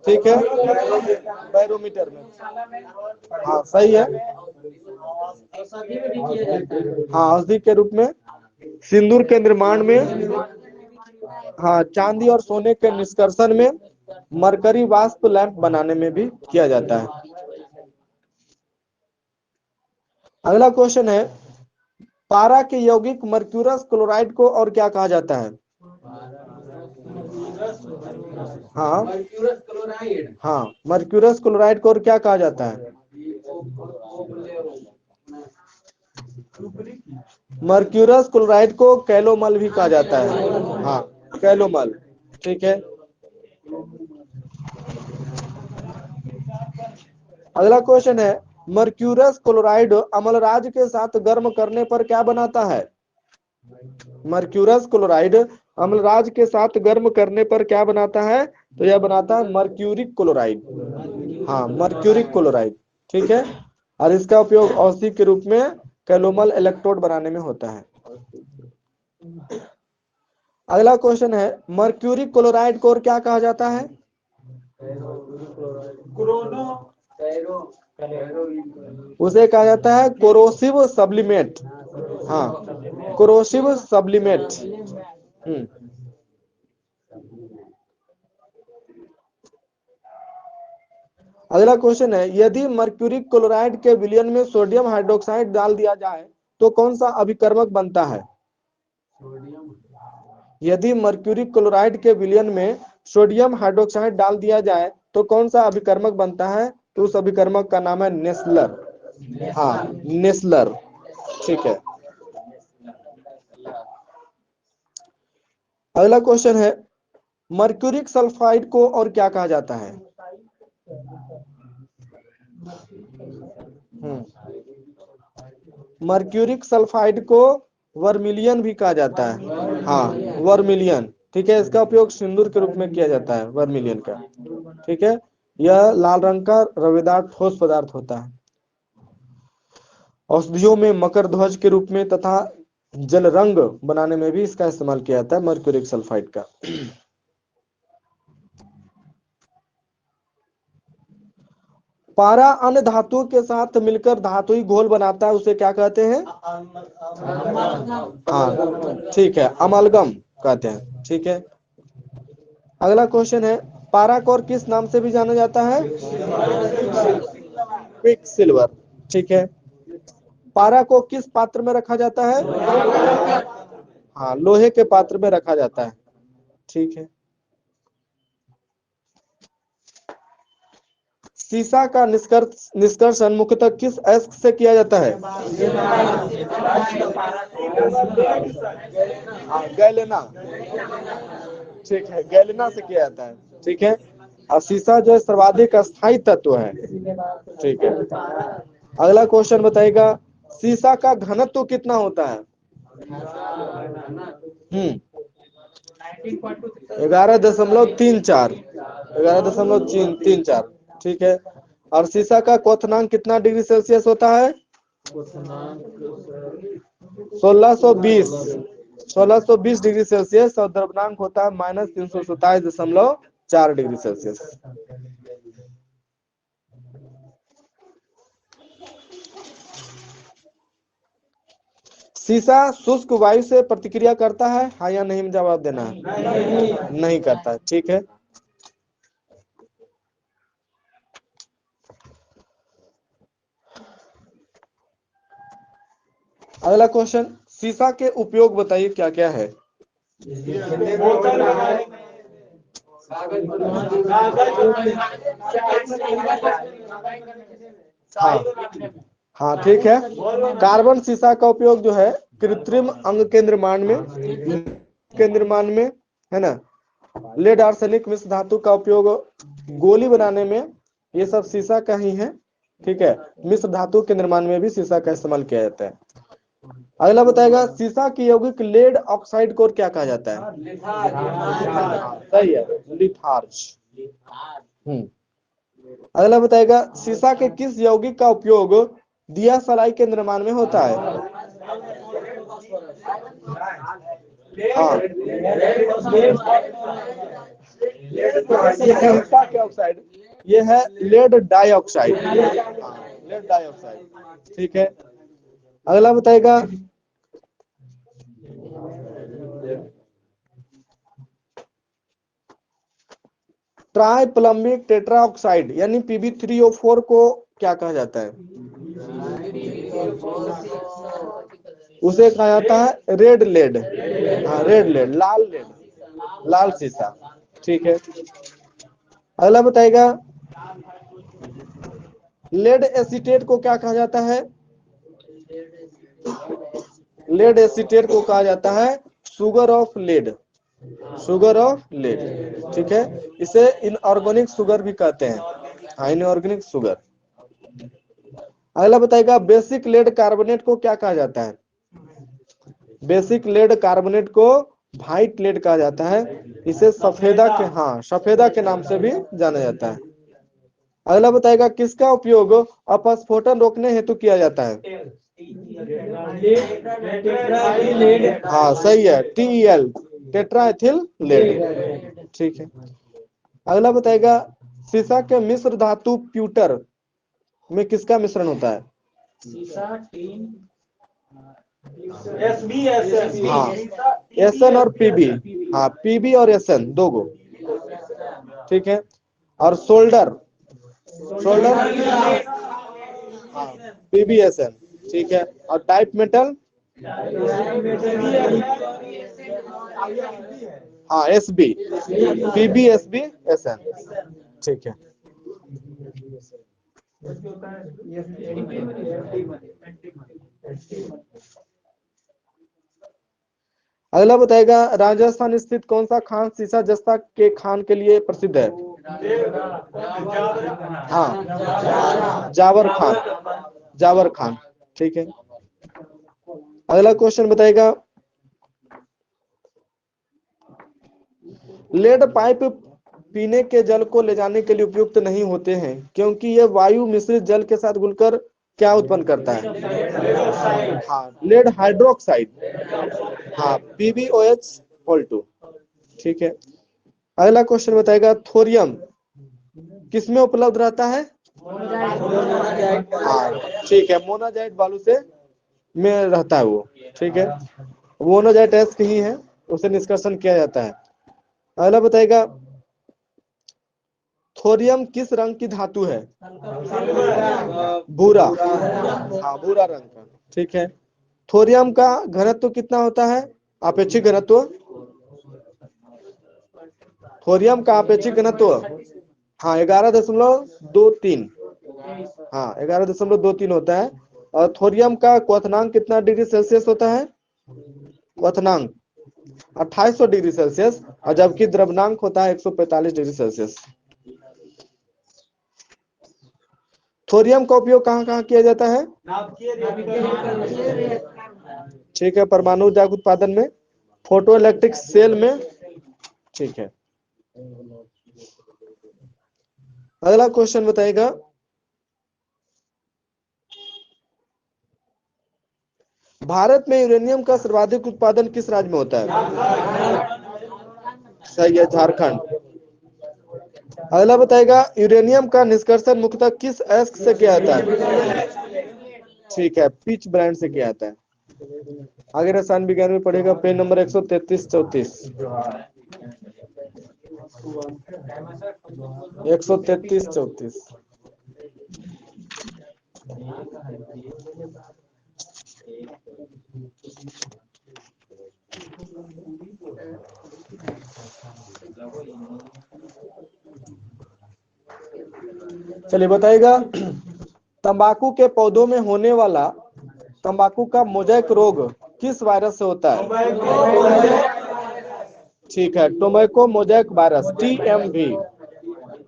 ठीक है, बैरोमीटर में। हाँ सही है। हाँ, औषधि के रूप में, सिंदूर के निर्माण में, हाँ, चांदी और सोने के निष्कर्षण में, मरकरी वाष्प लैंप बनाने में भी किया जाता है। अगला क्वेश्चन है, पारा के यौगिक मर्क्यूरस क्लोराइड को और क्या कहा जाता है? हाँ, हाँ, मर्क्यूरस क्लोराइड को और क्या कहा जाता है? मर्क्यूरस क्लोराइड को कैलोमल भी कहा जाता है। हाँ, कैलोमल। ठीक है। अगला क्वेश्चन है, मर्क्यूरस क्लोराइड अम्लराज के साथ गर्म करने पर क्या बनाता है? मर्क्यूरस क्लोराइड अम्लराज के साथ गर्म करने पर क्या बनाता है? तो यह बनाता है मर्क्यूरिक क्लोराइड। हाँ, मर्क्यूरिक क्लोराइड। ठीक है, और इसका उपयोग औषधि के रूप में कैलोमल इलेक्ट्रोड बनाने में होता है। अगला क्वेश्चन है, मर्क्यूरी क्लोराइड को और क्या कहा जाता है? क्रोनो उसे कहा जाता है कोरोसिव सब्लिमेट। हाँ, कोरोसिव सब्लिमेट। अगला क्वेश्चन है, यदि मर्क्यूरी क्लोराइड के विलयन में सोडियम हाइड्रोक्साइड डाल दिया जाए तो कौन सा अभिकर्मक बनता है? यदि मर्क्यूरी क्लोराइड के विलयन में सोडियम हाइड्रोक्साइड डाल दिया जाए तो कौन सा अभिकर्मक बनता है? तो उस अभिकर्मक का नाम है नेस्लर। हाँ, नेस्लर। ठीक है। अगला क्वेश्चन है, मर्क्यूरिक सल्फाइड को और क्या कहा जाता है? मर्क्यूरिक सल्फाइड को वर्मिलियन भी कहा जाता है। हाँ, वर्मिलियन। ठीक है, इसका उपयोग सिंदूर के रूप में किया जाता है, वर्मिलियन का। ठीक है, यह लाल रंग का रवेदार ठोस पदार्थ होता है। औषधियों में मकर ध्वज के रूप में तथा जल रंग बनाने में भी इसका इस्तेमाल किया जाता है, मर्क्यूरिक सल्फाइड का। पारा अन्य धातुओं के साथ मिलकर धातुई घोल बनाता है, उसे क्या कहते हैं? हाँ, ठीक है, अमलगम कहते हैं। ठीक है। अगला क्वेश्चन है, पारा को और किस नाम से भी जाना जाता है? Quick silver. ठीक है। पारा को किस पात्र में रखा जाता है? हाँ, लोहे के पात्र में रखा जाता है। ठीक है। सीसा का निष्कर्षण मुख्यतः किस अयस्क से किया जाता है? गैलेना। ठीक है, गैलेना से किया जाता है। ठीक है, और सीसा जो है सर्वाधिक अस्थायी तत्व है। ठीक है। अगला क्वेश्चन बताइएगा, सीसा का घनत्व कितना होता है? 11.34। 11.34। ठीक है, और सीसा का क्वथनांक कितना डिग्री सेल्सियस होता है? 1620। 1620 डिग्री सेल्सियस, और द्रव्यनांक होता है -327.4 डिग्री सेल्सियस। सीसा शुष्क वायु से प्रतिक्रिया करता है, हाँ या नहीं में जवाब देना है। नहीं करता। ठीक है। अगला क्वेश्चन, सीसा के उपयोग बताइए क्या क्या है? हाँ, हाँ, ठीक है। कार्बन सीसा का उपयोग जो है कृत्रिम अंग के निर्माण में है ना। लेड आर्सेनिक मिश्र धातु का उपयोग गोली बनाने में, ये सब सीसा का ही है। ठीक है, मिश्र धातु के निर्माण में भी सीसा का इस्तेमाल किया जाता है। अगला बताएगा, सीसा की यौगिक लेड ऑक्साइड को क्या कहा जाता है? सही है, लिथार्ज। अगला बताएगा, सीसा के किस यौगिक का उपयोग दिया सलाई के निर्माण में होता है? हाँ, सीसा के ऑक्साइड, ये है लेड डाइऑक्साइड। Lead dioxide. ठीक है। अगला बताएगा, ट्राई प्लम्बिक टेट्राऑक्साइड यानी Pb3O4 को क्या कहा जाता है? उसे कहा जाता है रेड लेड। हाँ, रेड लेड, लाल लेड, लाल सीसा। ठीक है। अगला बताएगा, लेड एसीटेट को क्या कहा जाता है? लेड एसीटेट को कहा जाता है sugar of lead. Sugar of lead. ठीक है, इसे इनऑर्गेनिक शुगर भी कहते हैं। Inorganic sugar. अगला बताएगा, बेसिक लेड कार्बोनेट को क्या कहा जाता है? बेसिक लेड कार्बोनेट को व्हाइट लेड कहा जाता है। इसे सफेदा के नाम से भी जाना जाता है। अगला बताएगा किसका उपयोग अपस्फोटन रोकने हेतु किया जाता है? हाँ सही है, TEL, टेट्राएथिल लेड। ठीक है। अगला बताएगा सीसा के मिश्र धातु प्यूटर में किसका मिश्रण होता है? शीशा, टीन, हाँ SN और PB, हाँ PB और SN दो गो। ठीक है। और शोल्डर, शोल्डर हाँ PBSN। ठीक है। और टाइप मेटल हाँ SB, PBSB SN। ठीक है। अगला बताएगा राजस्थान स्थित कौन सा खान सीसा जस्ता के खान के लिए प्रसिद्ध है? हाँ जावर खान, जावर खान। ठीक है। अगला क्वेश्चन बताएगा लेड पाइप पीने के जल को ले जाने के लिए उपयुक्त नहीं होते हैं क्योंकि यह वायु मिश्रित जल के साथ घुलकर क्या उत्पन्न करता है? हाँ लेड हाइड्रोक्साइड, हाँ PbOH(2). ठीक है। अगला क्वेश्चन बताएगा थोरियम किसमें उपलब्ध रहता है? हाँ ठीक है, मोनाजाइट बालू से में रहता है वो। ठीक है, मोनाजाइट ऐसा ही है, उसे निष्कर्षण किया जाता है। अगला बताएगा थोरियम किस रंग की धातु है? भूरा, हाँ भूरा रंग का। ठीक है। थोरियम का घनत्व कितना होता है? अपेक्षिक घनत्व, थोरियम का अपेक्षिक घनत्व हाँ 11.23, हाँ 11.23 होता है। और थोरियम का क्वथनांक कितना डिग्री सेल्सियस होता है? क्वथनांक 2800 डिग्री सेल्सियस, और जबकि द्रव्यनांक होता है 145 डिग्री सेल्सियस। थोरियम का उपयोग कहाँ कहाँ किया जाता है? ठीक है, परमाणु ऊर्जा के उत्पादन में, फोटो इलेक्ट्रिक सेल में। ठीक है। अगला क्वेश्चन बताएगा भारत में यूरेनियम का सर्वाधिक उत्पादन किस राज्य में होता है? सही है, झारखंड। अगला बताएगा यूरेनियम का निष्कर्षण मुख्यतः किस अयस्क से किया जाता है? ठीक है, पिच ब्रांड से किया जाता है। आगे रसायन विज्ञान में पढ़ेगा पेज नंबर 133-34, 133-34। चलिए बताइएगा तंबाकू के पौधों में होने वाला तंबाकू का मोज़ेक रोग किस वायरस से होता है? ठीक है, टोबैको मोज़ेक वायरस TMV।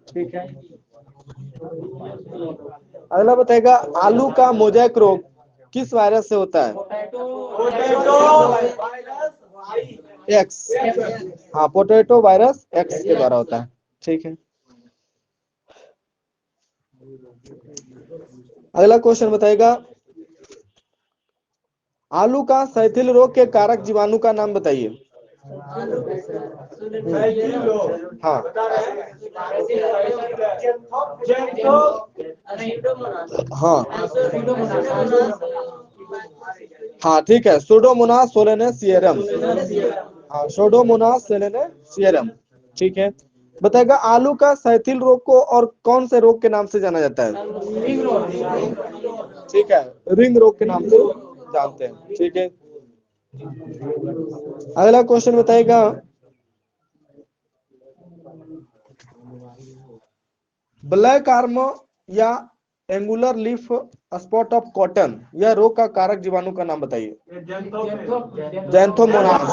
ठीक है। अगला बताएगा आलू का मोज़ेक रोग किस वायरस से होता है? X, हाँ पोटैटो वायरस X के द्वारा होता है। ठीक है। अगला क्वेश्चन बताएगा आलू का सैथिल रोग के कारक जीवाणु का नाम बताइए। हाँ हाँ हाँ ठीक है, सूडोमोनास सोलेनेसियरम, हाँ सूडोमोनास सोलेनेसियरम। ठीक है। बताएगा आलू का सैथिल रोग को और कौन से रोग के नाम से जाना जाता है? ठीक है, रिंग रोग के नाम से जानते हैं। ठीक है। अगला क्वेश्चन बताएगा ब्लैक आर्म या angular leaf spot of cotton यह रोग का कारक जीवाणु का नाम बताइए। जैंथोमोनास,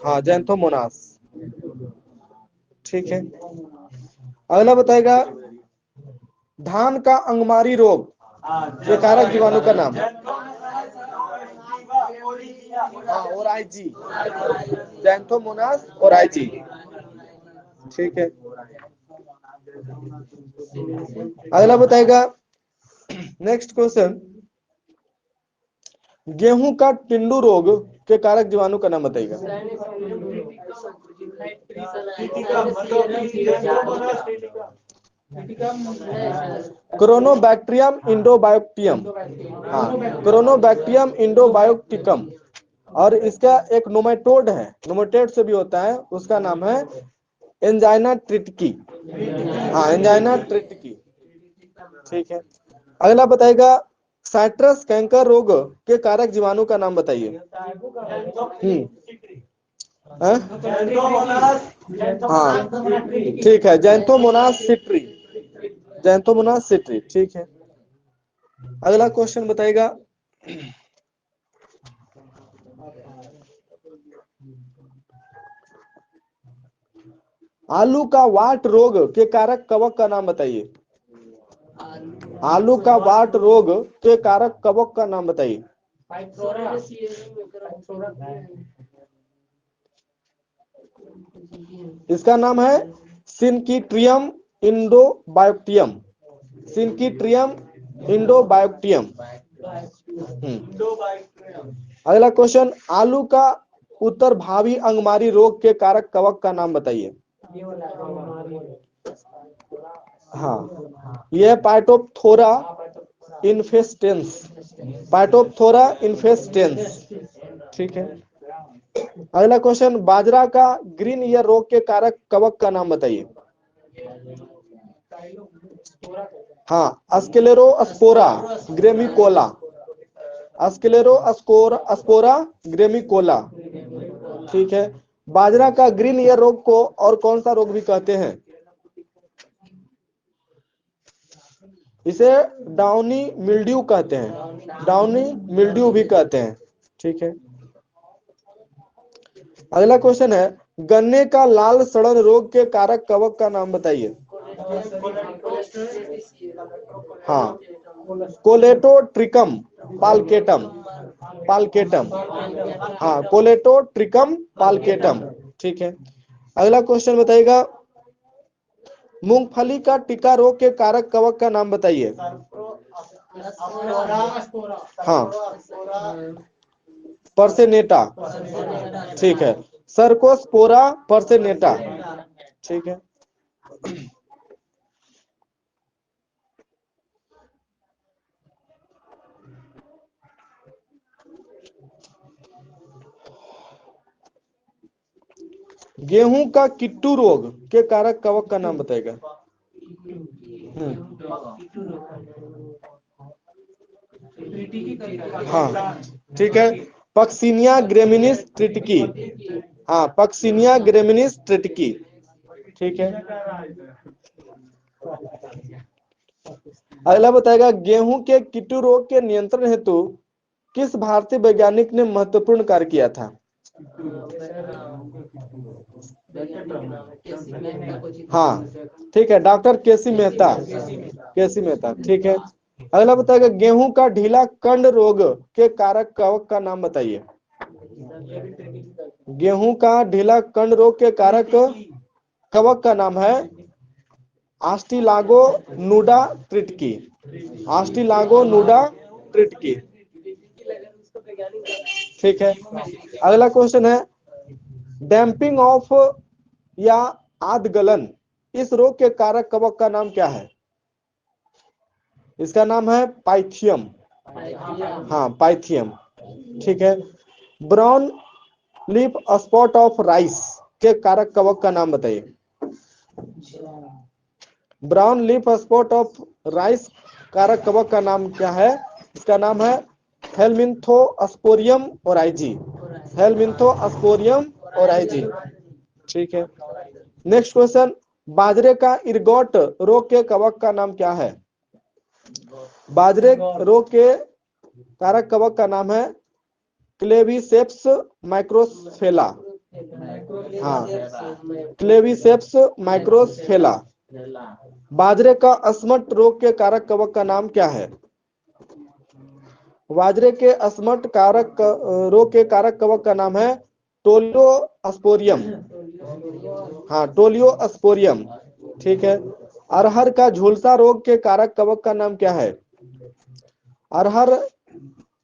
हाँ जैंथोमोनास। ठीक है। अगला बताएगा धान का अंगमारी रोग के कारक जीवाणु का नाम? हाँ ओराइजी, जैंथोमोनास ओराइजी। ठीक है। अगला बताएगा, नेक्स्ट क्वेश्चन, गेहूं का टिंडू रोग के कारक जीवाणु का नाम बताइएगा। क्रोनोबैक्टीरियम इंडोबायोटिकम, हाँ क्रोनोबैक्टीरियम इंडोबायोटिकम। और इसका एक नोमेटोड है, नोमेटोड से भी होता है, उसका नाम है एंजाइना ट्रिटिकी। हाँ एंजाइना ट्रिटिकी, ठीक है। अगला बताएगा, साइट्रस कैंकर रोग के कारक जीवाणु का नाम बताइए। हाँ ठीक है, जैंथोमोनास सिट्री, जैंथोमोनास सिट्री, ठीक है। अगला क्वेश्चन बताएगा, आलू का वाट रोग के कारक कवक का नाम बताइए। आलू का वाट रोग के कारक कवक का नाम बताइए। इसका नाम है सिनकीट्रियम इंडोबायोटियम, सिनकीट्रियम इंडोबायोटियम। अगला क्वेश्चन, आलू का उत्तर भावी अंगमारी रोग के कारक कवक का नाम बताइए। हाँ यह पाइटोप्थोरा इन्फेस्टेंस, पाइटोप्थोरा इन्फेस्टेंस, ठीक है। अगला क्वेश्चन, बाजरा का ग्रीन ईयर रोग के कारक कवक का नाम बताइए। हाँ अस्केलेरोस्पोरा ग्रेमिकोला, अस्केलेरोस्पोरा ग्रेमिकोला, ठीक है। बाजरा का ग्रीन ईयर रोग को और कौन सा रोग भी कहते हैं? इसे डाउनी मिल्ड्यू कहते हैं, डाउनी मिल्ड्यू भी कहते हैं, ठीक है। अगला क्वेश्चन है, गन्ने का लाल सड़न रोग के कारक कवक का नाम बताइए। हाँ कोलेटोट्रिकम पाल्केटम, पाल्केटम, हाँ कोलेटोट्रिकम पाल्केटम, ठीक है। अगला क्वेश्चन बताइएगा, मूंगफली का टिका रोग के कारक कवक का नाम बताइए। हाँ पर्सेनेटा, ठीक है, सर्कोस्पोरा पर्सेनेटा, ठीक है। गेहूं का किट्टू रोग के कारक कवक का नाम बताएगा। हाँ ठीक है, पक्सिनिया ग्रेमिनिस ट्रिटिकी, हाँ पक्सिनिया ग्रेमिनिस ट्रिटिकी, ठीक है। अगला बताएगा, गेहूं के किट्टू रोग के नियंत्रण हेतु किस भारतीय वैज्ञानिक ने महत्वपूर्ण कार्य किया था? हाँ ठीक है, डॉक्टर केसी मेहता, केसी मेहता, ठीक है। अगला बताएगा, गेहूं का ढीला कंड रोग के कारक कवक का नाम बताइए। गेहूं का ढीला कंड रोग के कारक कवक का नाम है आस्टिलागो नूडा ट्रिटकी, आस्टिलागो नूडा ट्रिटकी, ठीक है। अगला क्वेश्चन है, डैम्पिंग ऑफ या आद्गलन, इस रोग के कारक कवक का नाम क्या है? इसका नाम है पाइथियम, हाँ पाइथियम, ठीक है। Brown leaf spot of rice के कारक कवक का नाम बताइए। Brown leaf spot of rice कारक कवक का नाम क्या है? इसका नाम है हेलमिंथोस्पोरियम ओराइजी, हेलमिंथोस्पोरियम ओराइजी, ठीक है। नेक्स्ट क्वेश्चन, बाजरे का इरगॉट रोग के कवक का नाम क्या है? बाजरे रोग के कारक कवक का नाम है क्लेविसेप्स माइक्रोस्फेला, हाँ क्लेविसेप्स माइक्रोस्फेला। बाजरे का अस्मट रोग के कारक कवक का नाम क्या है? बाजरे के अस्मट कारक रोग के कारक कवक का नाम है टोलियोस्पोरियम, हाँ टोलियोस्पोरियम, ठीक है। अरहर का झुलसा रोग के कारक कवक का नाम क्या है? अरहर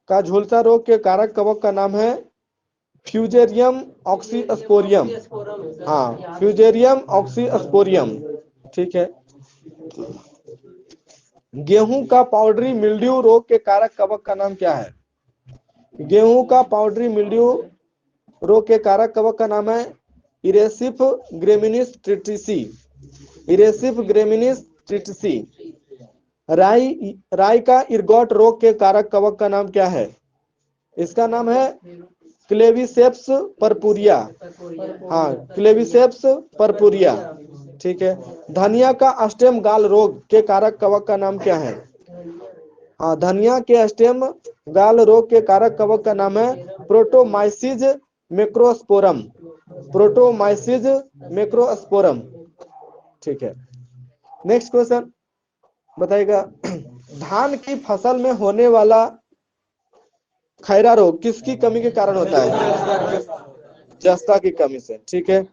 का झुलसा रोग के कारक कवक का नाम है फ्यूजेरियम ऑक्सीस्पोरियम। हाँ, फ्यूजेरियम ऑक्सीस्पोरियम। ठीक है। गेहूं का पाउडरी मिल्ड्यू रोग के कारक कवक का नाम क्या है? गेहूं का पाउडरी मिल्ड्यू रोग के कारक कवक का नाम है इरेसिफ ग्रेमिनिस ट्रिटिसी। इरेसिफ ग्रेमिनिस ट्रिटिसी। राई का इरगॉट रोग के कारक कवक का नाम क्या है? इसका नाम है क्लेविसेप्स परपुरिया। हाँ, क्लेविसेप्स परपुरिया। ठीक है। धनिया का स्टेम गाल रोग के कारक कवक का नाम क्या है? हाँ, धनिया के स्टेम गाल रोग के कारक कवक का नाम है प्रोटोमाइसिस मैक्रोस्पोरम। प्रोटोमाइसिस मैक्रोस्पोरम। ठीक है। नेक्स्ट क्वेश्चन बताइएगा, धान की फसल में होने वाला खैरा रोग किसकी कमी के कारण होता है? जस्ता की कमी से। ठीक है।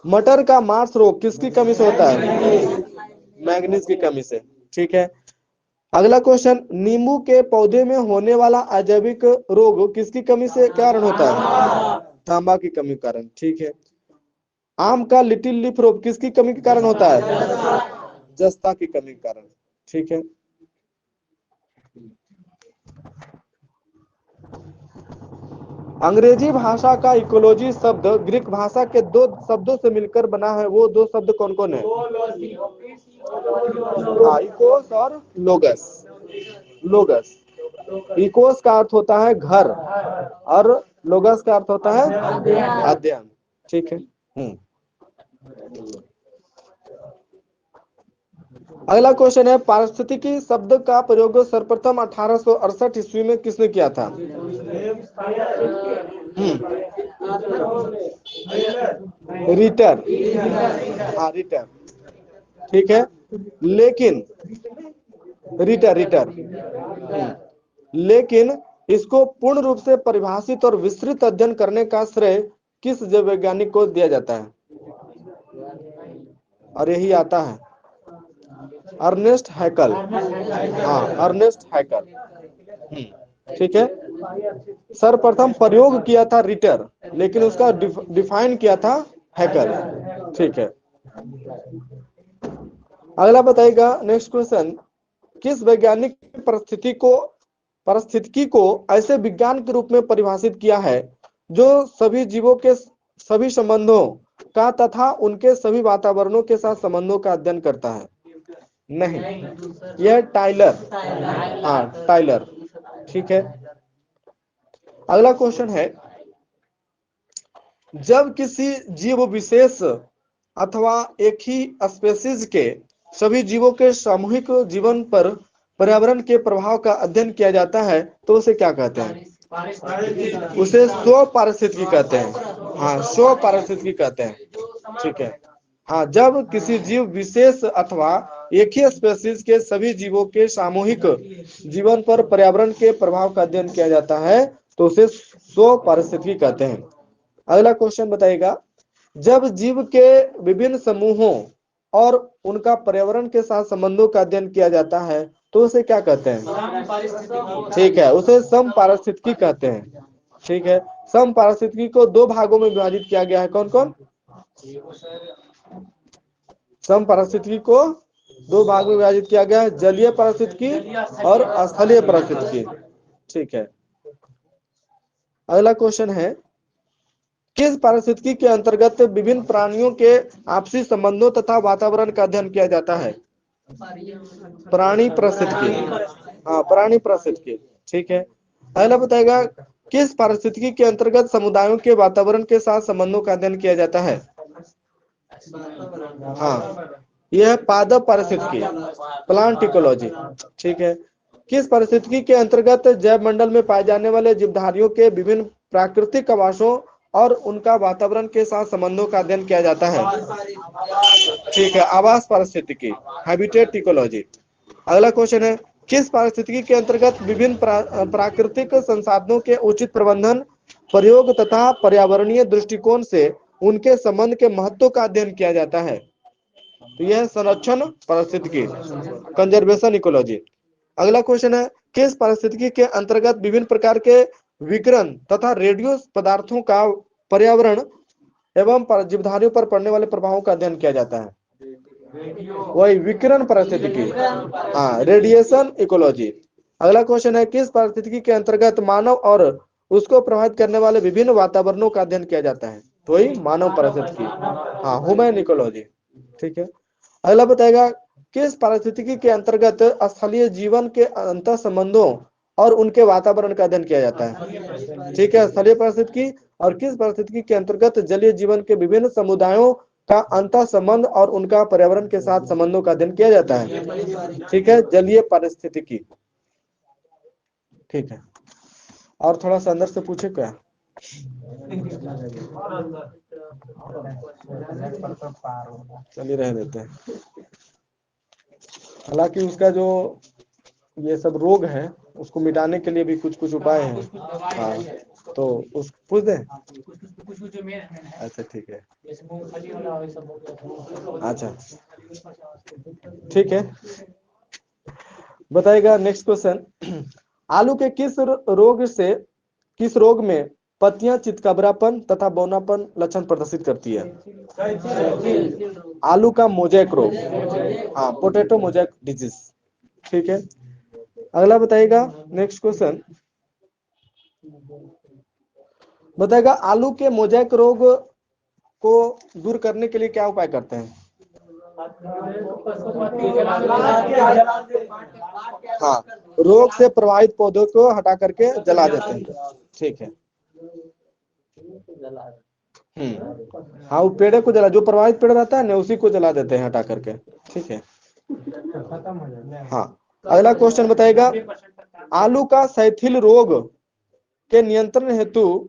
मटर का मार्स रोग किसकी कमी से होता है? मैग्नीज की कमी से। ठीक है। अगला क्वेश्चन, नींबू के पौधे में होने वाला अजैविक रोग किसकी कमी से कारण होता है? तांबा की कमी के कारण। ठीक है। आम का लिटिल लीफ रोग किसकी कमी के कारण होता है? जस्ता की कमी के कारण। ठीक है। अंग्रेजी भाषा का इकोलॉजी शब्द ग्रीक भाषा के दो शब्दों से मिलकर बना है, वो दो शब्द कौन कौन है? इकोस और लोगस। लोगस। इकोस का अर्थ होता है घर और लोगस का अर्थ होता है अध्ययन। ठीक है। अगला क्वेश्चन है, पारिस्थितिकी शब्द का प्रयोग सर्वप्रथम 1868 ईस्वी में किसने किया था? रिटर। हाँ, रिटर। ठीक है। लेकिन रिटर। लेकिन इसको पूर्ण रूप से परिभाषित और विस्तृत अध्ययन करने का श्रेय किस जैव वैज्ञानिक को दिया जाता है? और यही आता है अर्नेस्ट हैकल। हाँ, अर्नेस्ट हैकल। ठीक है। सर्वप्रथम प्रयोग किया था रिटर, लेकिन उसका डिफाइन किया था हैकल। ठीक है। अगला बताइएगा, नेक्स्ट क्वेश्चन, किस वैज्ञानिक परिस्थितिकी को ऐसे विज्ञान के रूप में परिभाषित किया है जो सभी जीवों के सभी संबंधों का तथा उनके सभी वातावरणों के साथ संबंधों का अध्ययन करता है? नहीं, यह टाइलर। हाँ, टाइलर। ठीक है। अगला क्वेश्चन है, जब किसी जीव विशेष अथवा एक ही स्पेसीज के सभी जीवों के सामूहिक जीवन पर पर्यावरण के प्रभाव का अध्ययन किया जाता है तो उसे क्या कहते हैं? उसे स्व पारिस्थितिकी कहते हैं। हाँ, स्व पारिस्थितिकी कहते हैं। ठीक है। हाँ, जब किसी जीव विशेष अथवा एक ही स्पेसीज के सभी जीवों के सामूहिक जीवन पर पर्यावरण के प्रभाव का अध्ययन किया जाता है तो उसे स्व पारिस्थितिकी कहते हैं। अगला क्वेश्चन बताइएगा, जब जीव के विभिन्न समूहों और उनका पर्यावरण के साथ संबंधों का अध्ययन किया जाता है तो उसे क्या कहते हैं? ठीक है, उसे समपारिस्थितिकी कहते हैं। ठीक है। समपारिस्थितिकी को दो भागों में विभाजित किया गया है, कौन कौन? समपारिस्थितिकी को दो भाग में विभाजित किया गया है, जलीय पारिस्थितिकी और स्थलीय पारिस्थितिकी। ठीक है। अगला क्वेश्चन है, किस पारिस्थितिकी के अंतर्गत विभिन्न प्राणियों के आपसी संबंधों तथा वातावरण का अध्ययन किया जाता है? प्राणी पारिस्थितिकी। हाँ, प्राणी पारिस्थितिकी। ठीक है। अगला बताएगा, किस पारिस्थितिकी के अंतर्गत समुदायों के वातावरण के साथ संबंधों का अध्ययन किया जाता है? हाँ, यह पादप पारिस्थितिकी, प्लांट इकोलॉजी। ठीक है। किस पारिस्थितिकी के अंतर्गत जैव मंडल में पाए जाने वाले जीवधारियों के विभिन्न प्राकृतिक आवासों और उनका वातावरण के साथ संबंधों का अध्ययन किया जाता है? ठीक है, आवास पारिस्थितिकी, हैबिटेट इकोलॉजी। अगला क्वेश्चन है, किस पारिस्थितिकी के अंतर्गत विभिन्न प्राकृतिक संसाधनों के उचित प्रबंधन, प्रयोग तथा पर्यावरणीय दृष्टिकोण से उनके संबंध के महत्व का अध्ययन किया जाता है? तो यह है संरक्षण पारिस्थितिकी, कंजर्वेशन इकोलॉजी। अगला क्वेश्चन है, किस पारिस्थितिकी के अंतर्गत विभिन्न प्रकार के विकिरण तथा रेडियो पदार्थों का पर्यावरण एवं जीवधारियों पर पड़ने वाले प्रभावों का अध्ययन किया जाता है? वही विकिरण पारिस्थितिकी, हाँ, रेडिएशन इकोलॉजी। अगला क्वेश्चन है, किस पारिस्थितिकी के अंतर्गत मानव और उसको प्रभावित करने वाले विभिन्न वातावरणों का अध्ययन किया जाता है? तो वही मानव पारिस्थितिकी, हाँ, ह्यूमन इकोलॉजी। ठीक है। अगला बताएगा, किस पारिस्थितिकी के अंतर्गत स्थलीय जीवन के अंतर संबंधों और उनके वातावरण का अध्ययन किया जाता है? ठीक है, स्थलीय पारिस्थितिकी। और किस पारिस्थितिकी के अंतर्गत जलीय जीवन के विभिन्न समुदायों का अंतर संबंध और उनका पर्यावरण के साथ संबंधों का अध्ययन किया जाता है? ठीक है, जलीय पारिस्थितिकी। ठीक है, और थोड़ा सा अंदर से पूछे क्या? चलिए रह देते हैं। हालांकि उसका जो ये सब रोग है उसको मिटाने के लिए भी कुछ कुछ उपाय हैं। हाँ, तो उस पूछ दें। अच्छा ठीक है, अच्छा ठीक है, बताइएगा। नेक्स्ट क्वेश्चन, आलू के किस रोग में पत्तियां चितकबरापन तथा बौनापन लक्षण प्रदर्शित करती है? आलू का मोजैक रोग, हाँ, पोटैटो मोजैक डिजीज। ठीक है। अगला बताइएगा, नेक्स्ट क्वेश्चन बताइएगा, आलू के मोजैक रोग को दूर करने के लिए क्या उपाय करते हैं? हाँ, रोग से प्रभावित पौधों को हटा करके जला देते हैं। ठीक है। हाँ, वो पेड़ को जला, जो प्रभावित पेड़ रहता है ना उसी को जला देते हैं हटा करके। ठीक है। हाँ, अगला क्वेश्चन बताइएगा, आलू का सैथिल रोग के नियंत्रण हेतु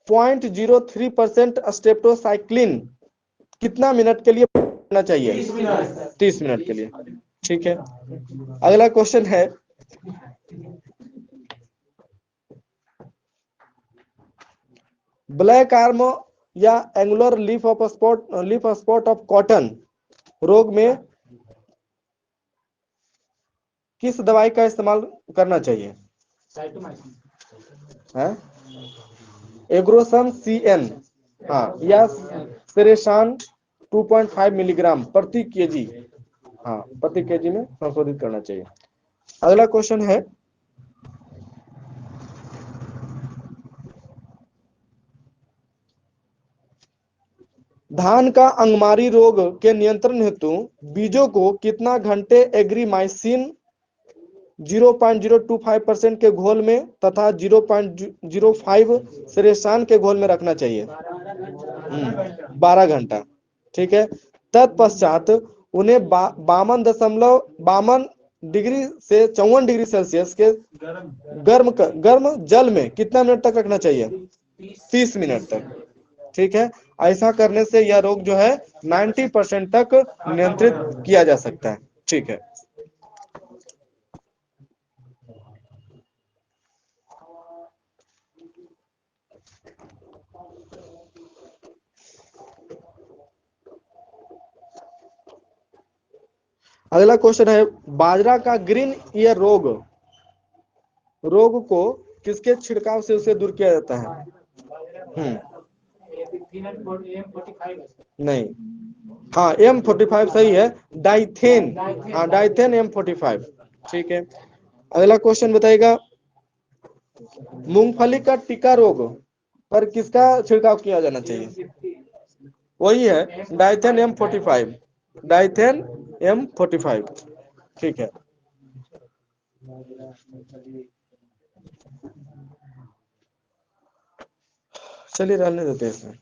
0.03% स्टेप्टोसाइक्लिन कितना मिनट के लिए करना चाहिए? 30 मिनट के लिए। ठीक है। अगला क्वेश्चन है, ब्लैक आर्म या angular leaf spot of cotton रोग में किस दवाई का इस्तेमाल करना चाहिए? एग्रोसम CN, हाँ, या सेरेशान 2.5 मिलीग्राम प्रति केजी, हाँ, प्रति केजी में संशोधित करना चाहिए। अगला क्वेश्चन है, धान का अंगमारी रोग के नियंत्रण हेतु बीजों को कितना घंटे एग्रीमाइसिन 0.025% के घोल में तथा 0.05 सेरेशान के घोल में रखना चाहिए? 12 घंटा। ठीक है। तत्पश्चात उन्हें 52 डिग्री से 54 डिग्री सेल्सियस के गर्म जल में कितना मिनट तक रखना चाहिए? 30 मिनट तक। ठीक है। ऐसा करने से यह रोग जो है 90% तक नियंत्रित किया जा सकता है। ठीक है। अगला क्वेश्चन है, बाजरा का ग्रीन ईयर रोग को किसके छिड़काव से उसे दूर किया जाता है? नहीं, हाँ, M45 सही है, डाइथेन, हाँ, डाइथेन M45। ठीक है। अगला क्वेश्चन बताइएगा, मूंगफली का टिक्का रोग पर किसका छिड़काव किया जाना चाहिए? वही है, डाइथेन M45, डाइथेन M45। ठीक है। चलिए रहने देते हैं इसमें।